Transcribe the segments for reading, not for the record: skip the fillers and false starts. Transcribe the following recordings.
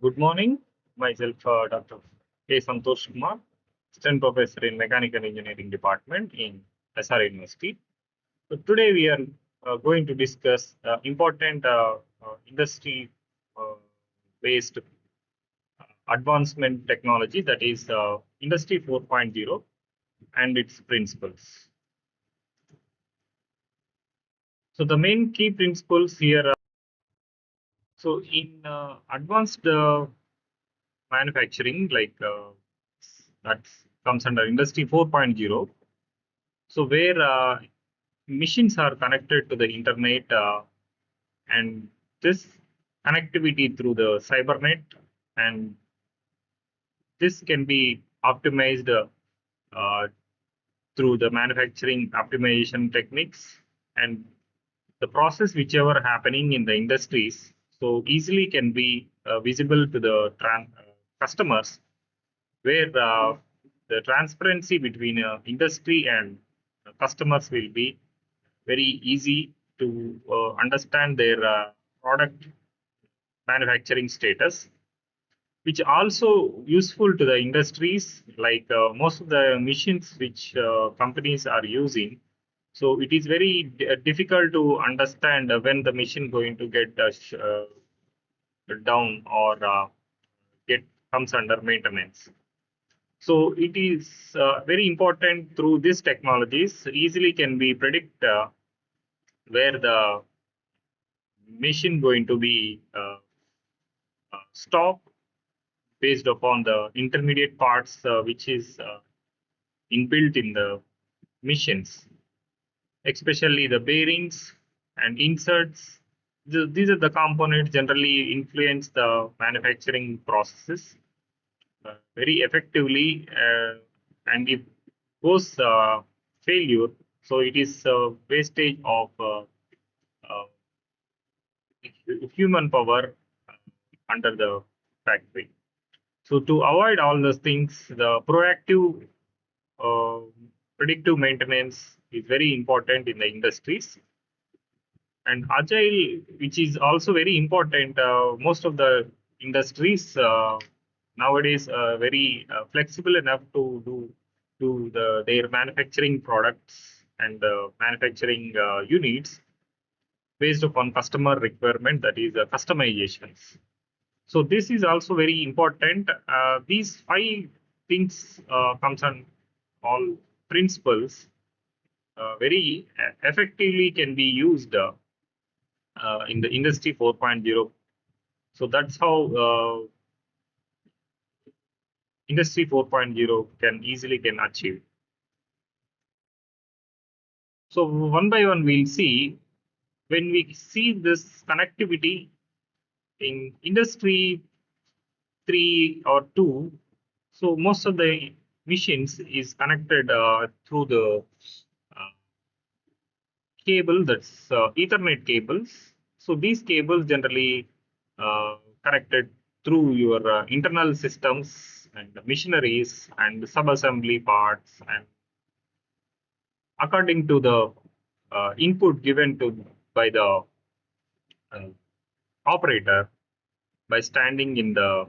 Good morning. Myself, Dr. K. Santosh Kumar, Assistant Professor in Mechanical Engineering Department in SR University. So today we are going to discuss important industry-based advancement technology, that is Industry 4.0 and its principles. So the main key principles here. So in advanced manufacturing, that comes under Industry 4.0. So where machines are connected to the internet, and this connectivity through the cybernet, and this can be optimized through the manufacturing optimization techniques, and the process whichever happening in the industries so easily can be visible to the customers, where the transparency between industry and customers will be very easy to understand their product manufacturing status, which also useful to the industries, like most of the machines which companies are using. So it is very difficult to understand when the machine going to get down or get comes under maintenance. So it is very important through these technologies easily can be predict where the machine going to be stopped based upon the intermediate parts which is inbuilt in the machines, especially the bearings and inserts. These are the components generally influence the manufacturing processes very effectively, and if goes failure, so it is wastage of human power under the factory. So to avoid all those things, the proactive uh, predictive maintenance is very important in the industries. And agile, which is also very important, most of the industries nowadays very flexible enough to do their manufacturing products and manufacturing units based upon customer requirement, that is customizations. So this is also very important. These five things comes on all principles very effectively can be used in the industry 4.0. So that's how industry 4.0 can easily can achieve. So one by one we'll see when we see this connectivity in industry 3 or 2. So most of the machines is connected through the uh, cable, that's ethernet cables. So these cables generally connected through your internal systems and machineries and sub-assembly parts, and according to the input given to by the uh, operator by standing in the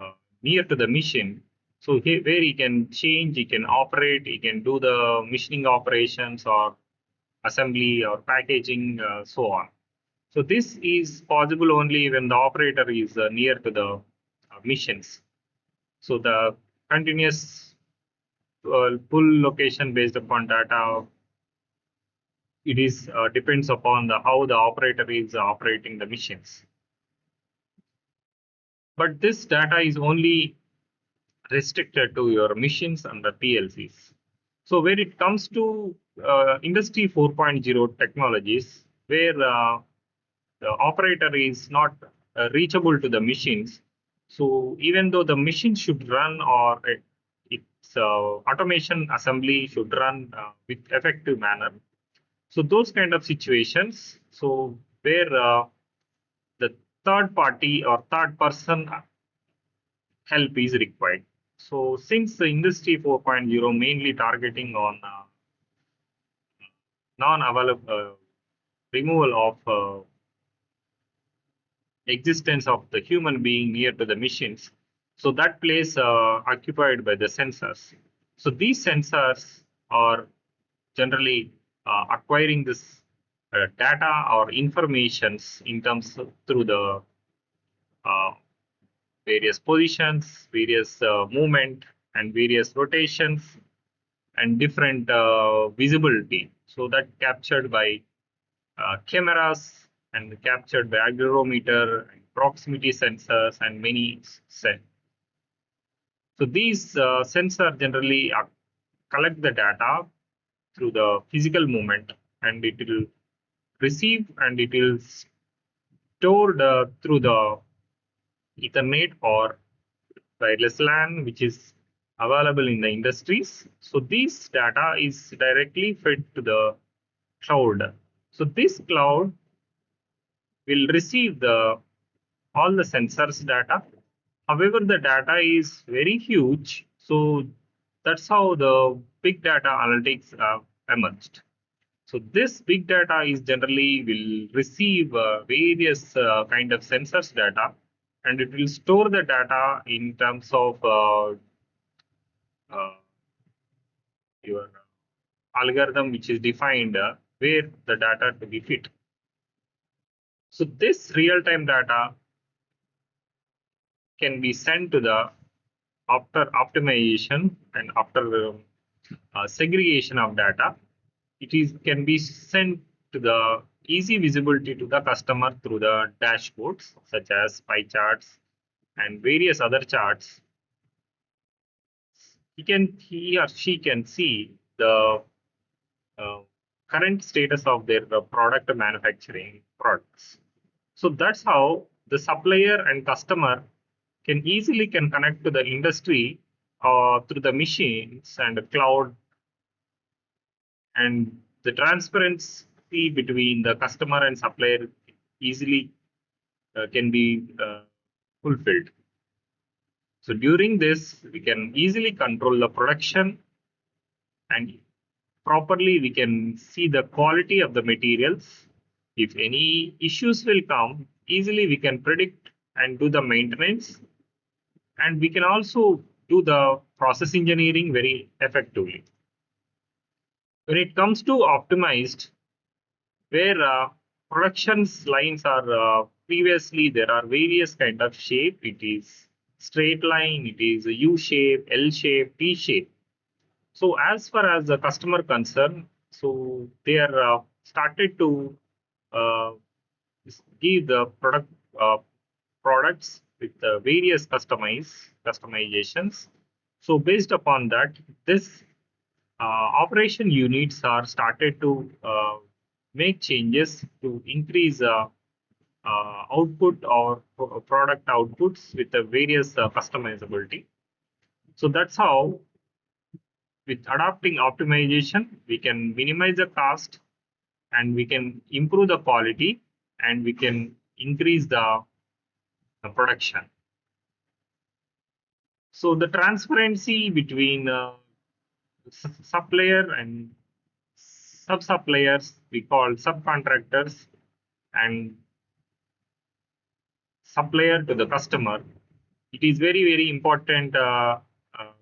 uh, near to the machine. So where he can change, he can operate, he can do the machining operations or assembly or packaging, so on. So this is possible only when the operator is near to the machines. So the continuous pull location based upon data, it is depends upon the how the operator is operating the machines. But this data is only restricted to your machines and the PLCs. So when it comes to industry 4.0 technologies, where the operator is not reachable to the machines, so even though the machine should run or its automation assembly should run with effective manner. So those kind of situations, so where the third party or third person help is required. So since the industry 4.0 mainly targeting on non-available removal of existence of the human being near to the machines. So that place occupied by the sensors. So these sensors are generally acquiring this data or informations in terms of, through the uh, various positions, various movement, and various rotations, and different visibility. So that captured by cameras and captured by accelerometer, proximity sensors, and many so these sensors generally collect the data through the physical movement, and it will receive and it will store through the Ethernet or wireless LAN, which is available in the industries. So this data is directly fed to the cloud. So this cloud will receive all the sensors data. However, the data is very huge, so that's how the big data analytics emerged. So this big data is generally will receive various kind of sensors data, and it will store the data in terms of uh, your algorithm, which is defined where the data to be fit. So this real-time data can be sent to the after optimization and after segregation of data. It is can be sent to the easy visibility to the customer through the dashboards such as pie charts and various other charts. He or she can see the uh, current status of their product manufacturing products. So that's how the supplier and customer can connect to the industry through the machines and the cloud, and the transparency between the customer and supplier easily can be fulfilled. So during this, we can easily control the production, and properly we can see the quality of the materials. If any issues will come, easily we can predict and do the maintenance, and we can also do the process engineering very effectively. When it comes to optimized, where production lines are previously there are various kind of shape. It is straight line, it is a U shape, L shape, T shape. So as far as the customer concern, so they are started to uh, give the uh, products with various customizations. So based upon that, this operation units are started to make changes to increase output or product outputs with the various customizability. So that's how, with adopting optimization, we can minimize the cost, and we can improve the quality, and we can increase the production. So the transparency between supplier and sub-suppliers, we call subcontractors, and supplier to the customer, it is very, very important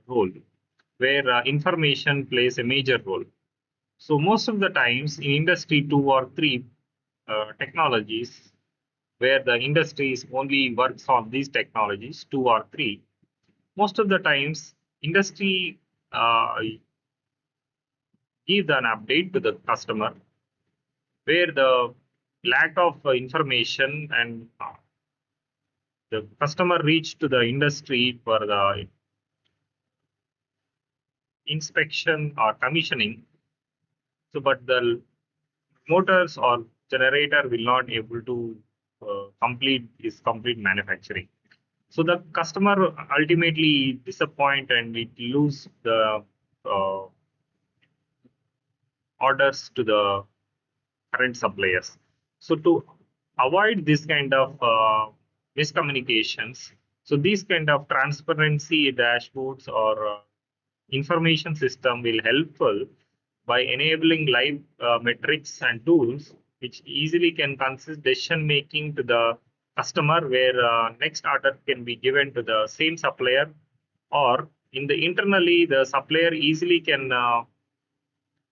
role where information plays a major role. So most of the times in industry 2 or 3 technologies, where the industries only works on these technologies, 2 or 3, most of the times industry gives an update to the customer where the lack of information, and the customer reach to the industry for the inspection or commissioning. So, but the motors or generator will not able to complete his complete manufacturing. So the customer ultimately disappoint, and it lose the uh, orders to the current suppliers. So to avoid this kind of miscommunications, so these kind of transparency dashboards or information system will helpful by enabling live metrics and tools which easily can consist decision making to the customer where next order can be given to the same supplier, or in the internally the supplier easily can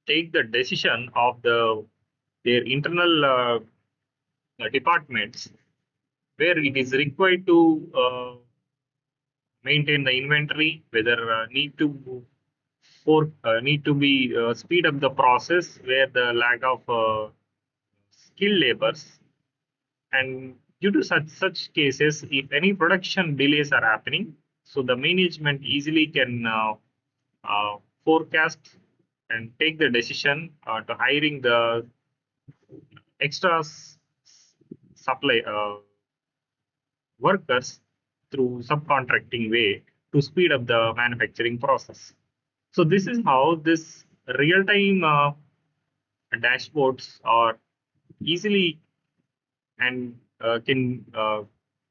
take the decision of their internal departments where it is required to maintain the inventory, whether need to be speed up the process where the lack of skilled labors. And due to such cases, if any production delays are happening, so the management easily can forecast and take the decision to hiring the extra supply workers through subcontracting way to speed up the manufacturing process. So this is how this real-time dashboards are easily and can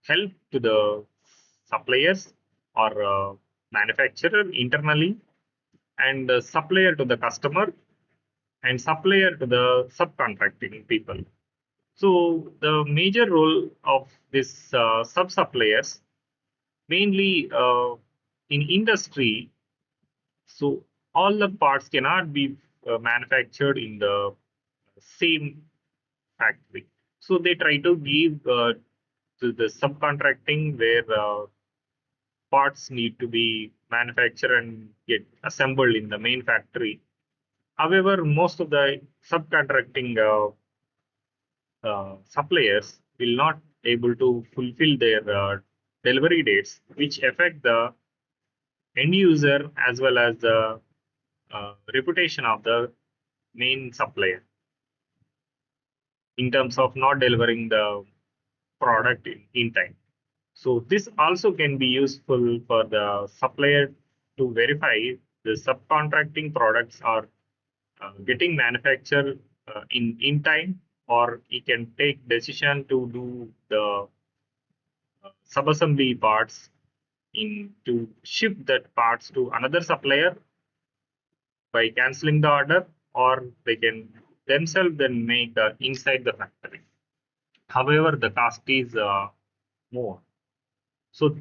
help to the suppliers or manufacturer internally, and supplier to the customer, and supplier to the subcontracting people. So the major role of this sub suppliers mainly in industry. So all the parts cannot be manufactured in the same factory. So they try to give to the subcontracting where parts need to be manufactured and get assembled in the main factory. However, most of the subcontracting suppliers will not able to fulfill their delivery dates, which affect the end user as well as the reputation of the main supplier in terms of not delivering the product in time. So this also can be useful for the supplier to verify the subcontracting products are getting manufactured in time, or he can take decision to do the subassembly parts in to ship that parts to another supplier by canceling the order, or they can themselves then make inside the factory. However, the cost is more. So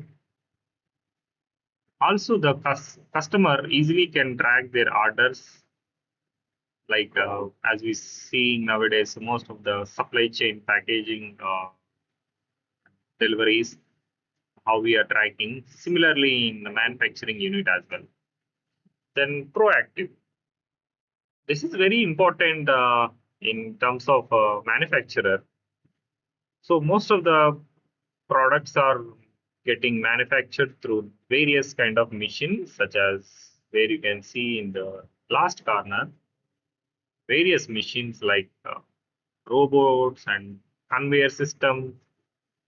also the customer easily can track their orders, like as we see nowadays, most of the supply chain packaging deliveries, how we are tracking. Similarly, in the manufacturing unit as well. Then proactive. This is very important in terms of manufacturer. So most of the products are getting manufactured through various kind of machines, such as where you can see in the last corner, various machines like robots and conveyor systems,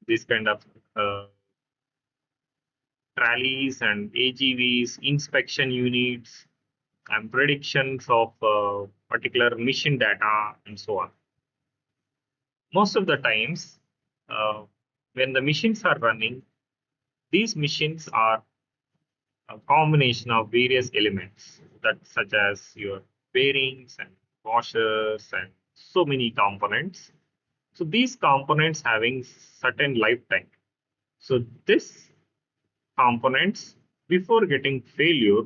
this kind of trolleys and AGVs, inspection units, and predictions of particular mission data, and so on. Most of the times, when the machines are running, these machines are a combination of various elements, that such as your bearings and washers and so many components. So these components having certain lifetime. So this components before getting failure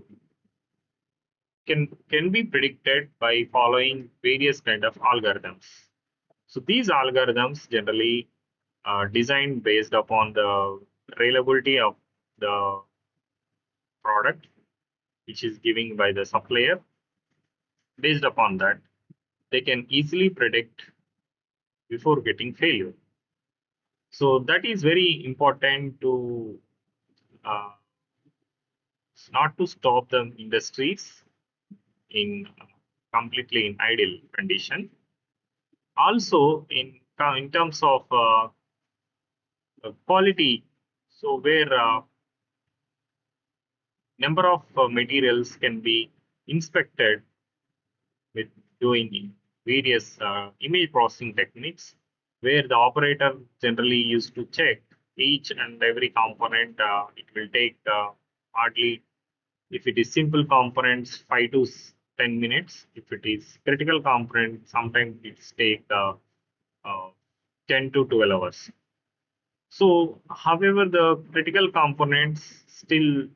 can be predicted by following various kind of algorithms. So these algorithms generally are designed based upon the reliability of the product which is given by the supplier. Based upon that, they can easily predict before getting failure. So that is very important to uh, not to stop the industries in completely in idle condition. Also, in terms of quality, so where number of materials can be inspected with doing various image processing techniques, where the operator generally used to check each and every component. It will take hardly, if it is simple components, 5 to 10 minutes. If it is critical component, sometimes it's take uh, 10 to 12 hours. So, however, the critical components still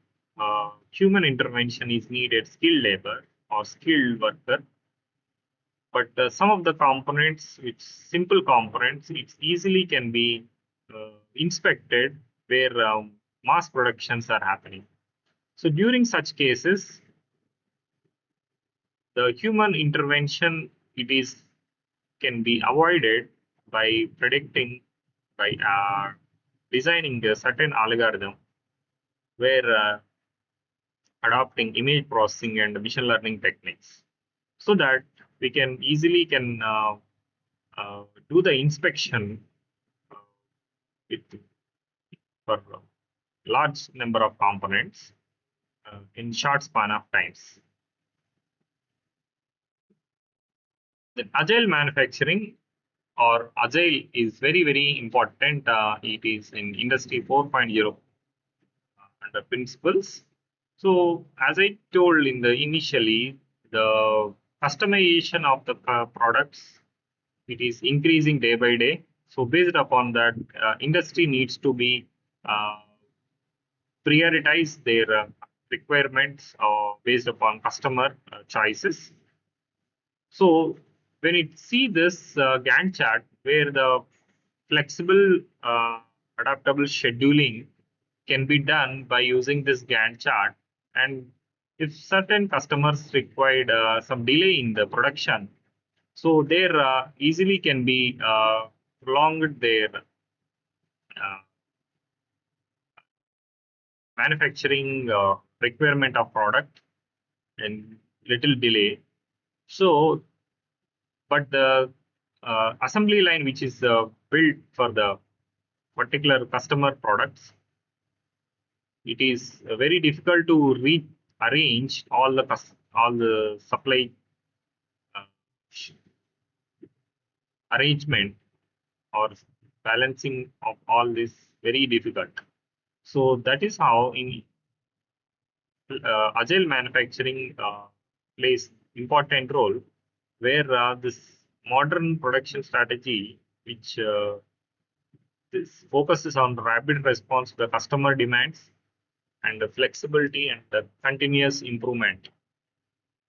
human intervention is needed, skilled labor or skilled worker. But some of the components, which simple components, it easily can be inspected where mass productions are happening. So during such cases, the human intervention it is can be avoided by predicting by designing a certain algorithm where adopting image processing and machine learning techniques so that we can easily can do the inspection uh, with for large number of components in short span of times. The agile manufacturing or agile is very very important. It is in industry 4.0 under principles. So as I told in the initially, the customization of the products it is increasing day by day. So based upon that, industry needs to be uh, prioritize their requirements based upon customer choices. So when it see this Gantt chart where the flexible adaptable scheduling can be done by using this Gantt chart, and if certain customers required some delay in the production, so there easily can be prolonged their manufacturing requirement of product and little delay. So, but the assembly line which is built for the particular customer products, it is very difficult to rearrange all the supply uh, arrangement or balancing of all this very difficult. So that is how in agile manufacturing plays important role where this modern production strategy which this focuses on rapid response to the customer demands and the flexibility and the continuous improvement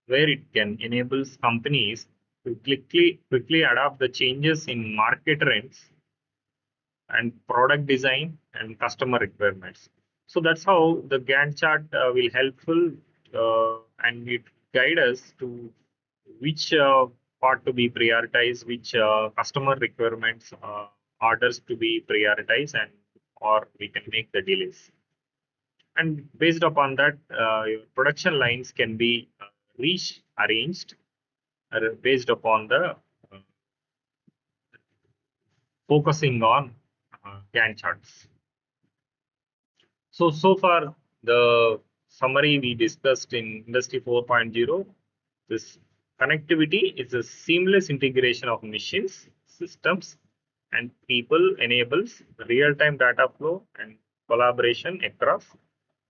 where it can enables companies to quickly adapt the changes in market trends and product design and customer requirements. So that's how the Gantt chart will helpful and it guide us to which part to be prioritized, which customer requirements orders to be prioritized, and or we can make the delays. And based upon that, your production lines can be rearranged based upon the focusing on Gantt charts. So far, the summary we discussed in Industry 4.0, this connectivity is a seamless integration of machines, systems, and people enables real-time data flow and collaboration across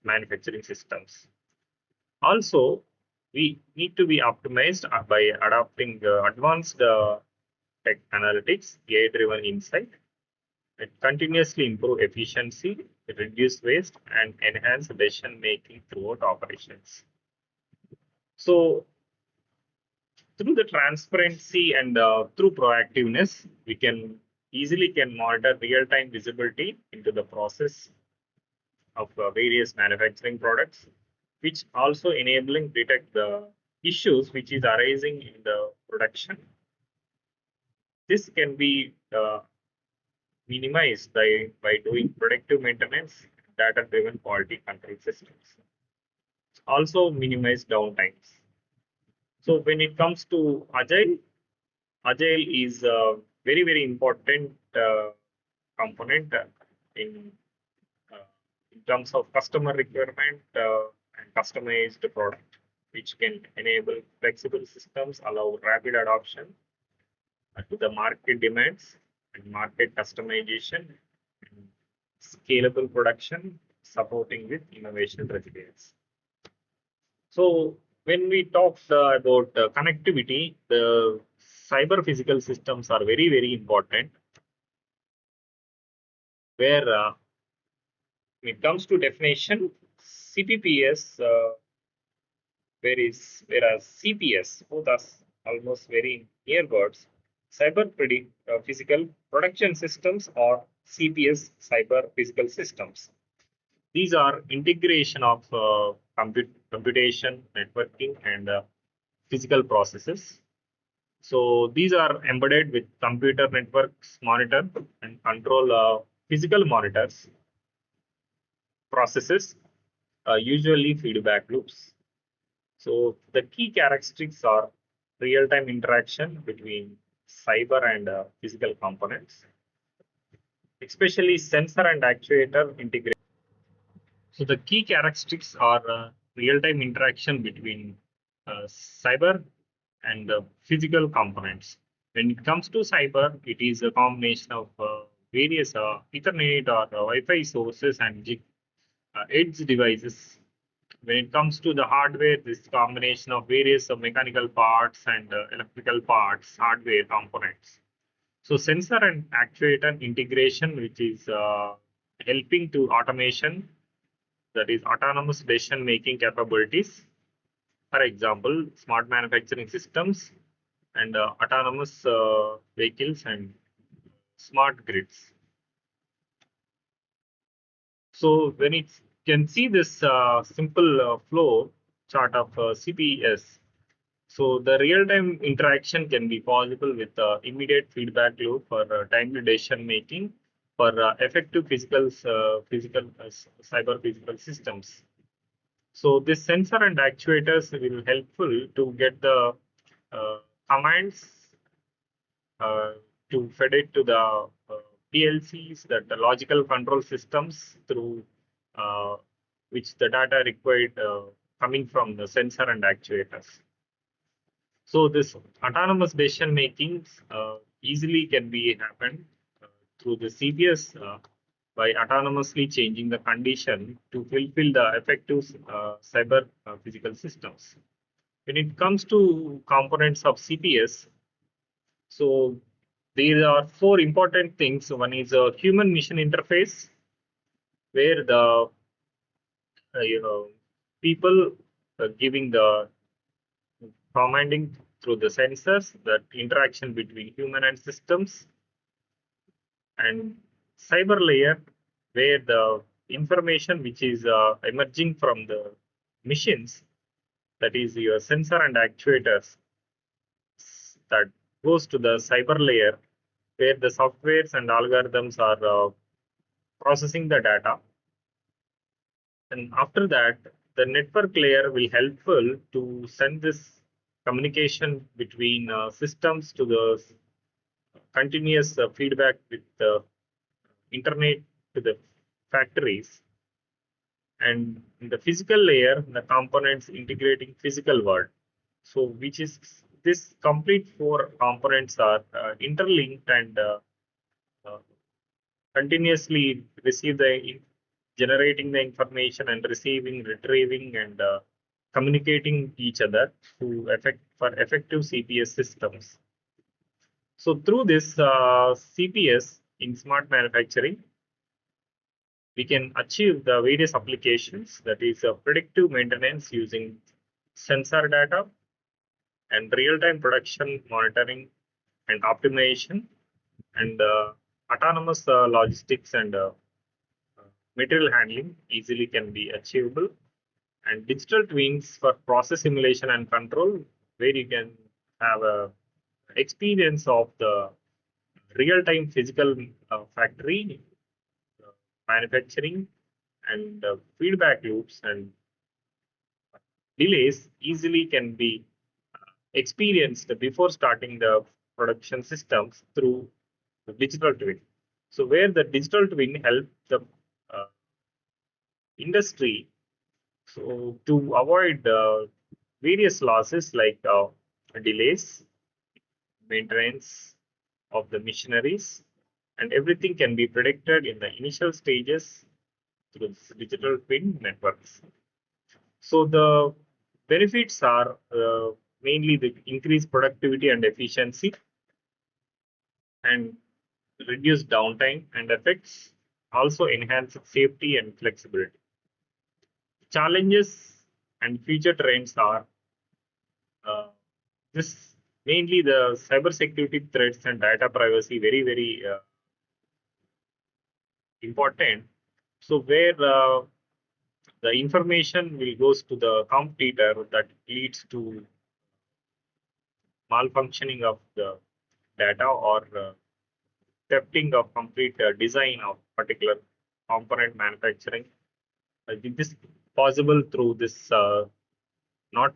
manufacturing systems. Also, we need to be optimized by adopting advanced tech analytics, AI-driven insight, it continuously improve efficiency, reduce waste, and enhance decision making throughout operations. So, through the transparency and through proactiveness, we can easily can monitor real-time visibility into the process of various manufacturing products, which also enabling detect the issues which is arising in the production. This can be minimized by doing predictive maintenance, data-driven quality control systems. Also minimize downtimes. So when it comes to agile is a very very important component uh, in terms of customer requirement and customized product, which can enable flexible systems, allow rapid adoption to the market demands and market customization, and scalable production, supporting with innovation resilience. So when we talk about connectivity, the cyber physical systems are very, very important. where when it comes to definition, CPPS, whereas CPS, both are almost very near words. Physical production systems or CPS, cyber physical systems. These are integration of computation, networking, and physical processes. So these are embedded with computer networks, monitor and control physical monitors, processes, usually feedback loops. So the key characteristics are real-time interaction between cyber and physical components, especially sensor and actuator integration. So the key characteristics are real-time interaction between cyber and physical components. When it comes to cyber, it is a combination of various Ethernet or Wi-Fi sources and edge devices. When it comes to the hardware, this combination of various mechanical parts and electrical parts, hardware components. So sensor and actuator integration, which is helping to automation, that is autonomous decision making capabilities. For example, smart manufacturing systems and autonomous vehicles and smart grids. So when it can see this simple flow chart of CPS, so the real-time interaction can be possible with immediate feedback loop for timely decision making for effective cyber physical systems. So this sensor and actuators will helpful to get the commands uh, to fed it to the PLCs, that the logical control systems through which the data required coming from the sensor and actuators. So this autonomous decision making easily can be happened through the CPS by autonomously changing the condition to fulfill the effective cyber physical systems. When it comes to components of CPS, so there are four important things. One is a human machine interface, where the people giving the commanding through the sensors, that interaction between human and systems, and cyber layer, where the information which is emerging from the machines, that is your sensor and actuators, that goes to the cyber layer, where the softwares and algorithms are processing the data. And after that, the network layer will helpful to send this communication between systems to the continuous feedback with the internet to the factories. And in the physical layer, the components integrating physical world. So which is this complete four components are interlinked and uh, continuously receive the generating the information and receiving, retrieving, and communicating each other to for effective CPS systems. So through this CPS in smart manufacturing, we can achieve the various applications, that is predictive maintenance using sensor data and real-time production monitoring and optimization, and autonomous logistics and material handling easily can be achievable, and digital twins for process simulation and control, where you can have a experience of the real-time physical factory uh, manufacturing, and feedback loops and delays easily can be experienced before starting the production systems through the digital twin. So where the digital twin help the uh, industry so to avoid various losses like delays, maintenance of the machineries, and everything can be predicted in the initial stages through this digital twin networks. So the benefits are mainly the increased productivity and efficiency, and reduce downtime and effects, also enhance safety and flexibility. Challenges and future trends are uh, this mainly the cybersecurity threats and data privacy very important. So where the information will goes to the competitor that leads to malfunctioning of the data or thefting of complete design of particular component manufacturing. This is possible through this not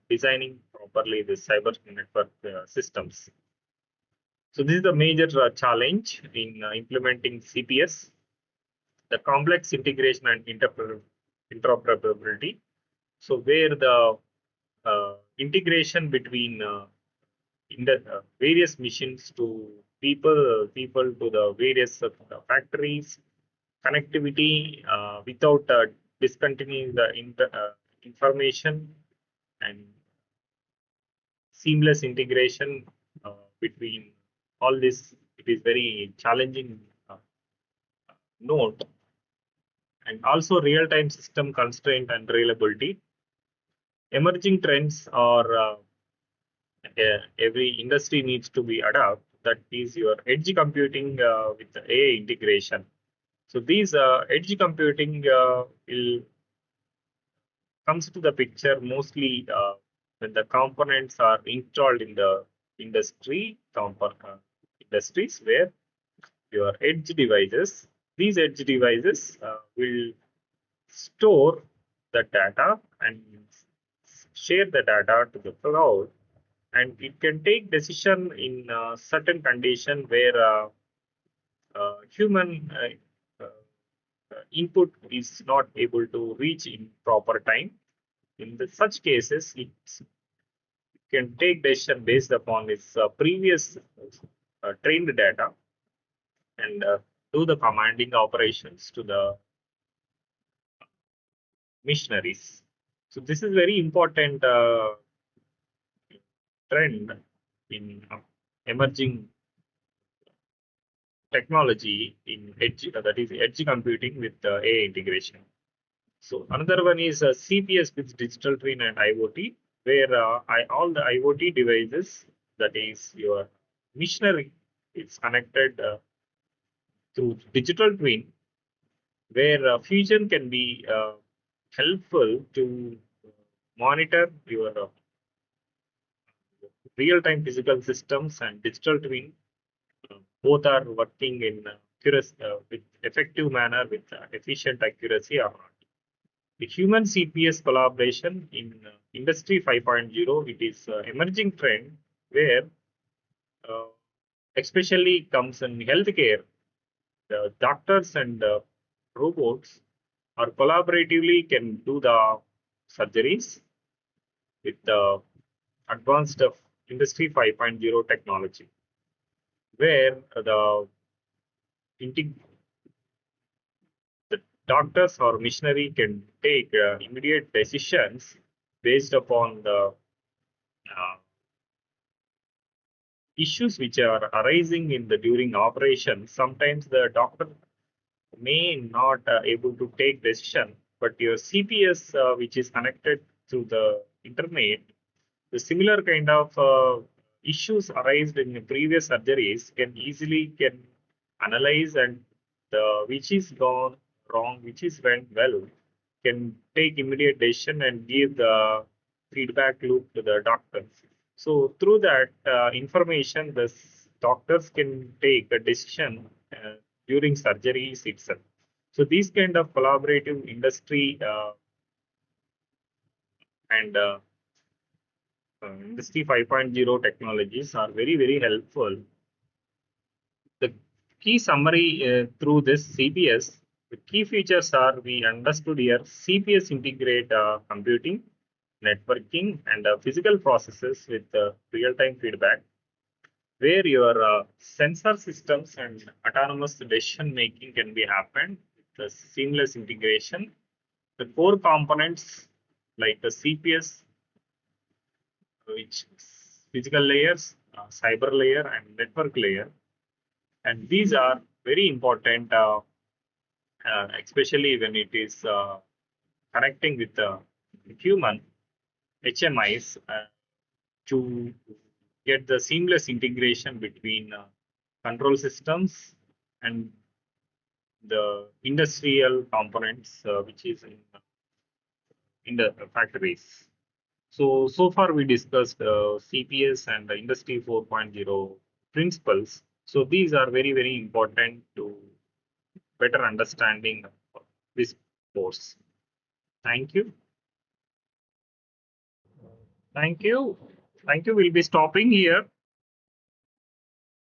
designing properly the cyber network systems. So this is the major challenge in implementing CPS, the complex integration and interoperability. So where the integration between in the various machines to people to the various factories, connectivity without discontinuing the information and seamless integration between all this. It is very challenging note, and also real-time system constraint and reliability. Emerging trends are every industry needs to be adapt. That is your edge computing with the AI integration. So these edge computing will comes to the picture mostly when the components are installed in the industries where your edge devices, these edge devices will store the data and share the data to the cloud, and it can take decision in certain condition where human input is not able to reach in proper time. In such cases, it can take decision based upon its previous trained data and do the commanding operations to the missionaries. So this is very important trend in emerging technology in edge, that is edge computing with AI integration. So another one is CPS with digital twin and IoT, where all the IoT devices, that is your missionary, is connected through digital twin, where fusion can be helpful to monitor your real-time physical systems and digital twin. Both are working in with effective manner with efficient accuracy or not. The human CPS collaboration in Industry 5.0, it is emerging trend where uh, especially comes in healthcare. The doctors and robots are collaboratively can do the surgeries with the advanced of Industry 5.0 technology, where integ- the doctors or missionary can take immediate decisions based upon the uh, issues which are arising in the during operation. Sometimes the doctor may not able to take decision, but your CPS, which is connected to the internet, the similar kind of issues arised in the previous surgeries can easily can analyze, and the which is gone wrong, which is went well, can take immediate decision and give the feedback loop to the doctors. So through that information, the doctors can take a decision during surgeries itself. So these kind of collaborative industry and Industry 5.0 technologies are very helpful. The key summary through this CPS, the key features are we understood here. CPS integrate computing, networking, and physical processes with real-time feedback, where your sensor systems and autonomous decision making can be happened with the seamless integration. The core components like the CPS, which physical layers, cyber layer, and network layer, and these are very important especially when it is connecting with the human HMIs to get the seamless integration between control systems and the industrial components which is in the factories. So far we discussed CPS and the Industry 4.0 principles. So these are very, very important to better understanding this course. Thank you. Thank you. Thank you. We'll be stopping here.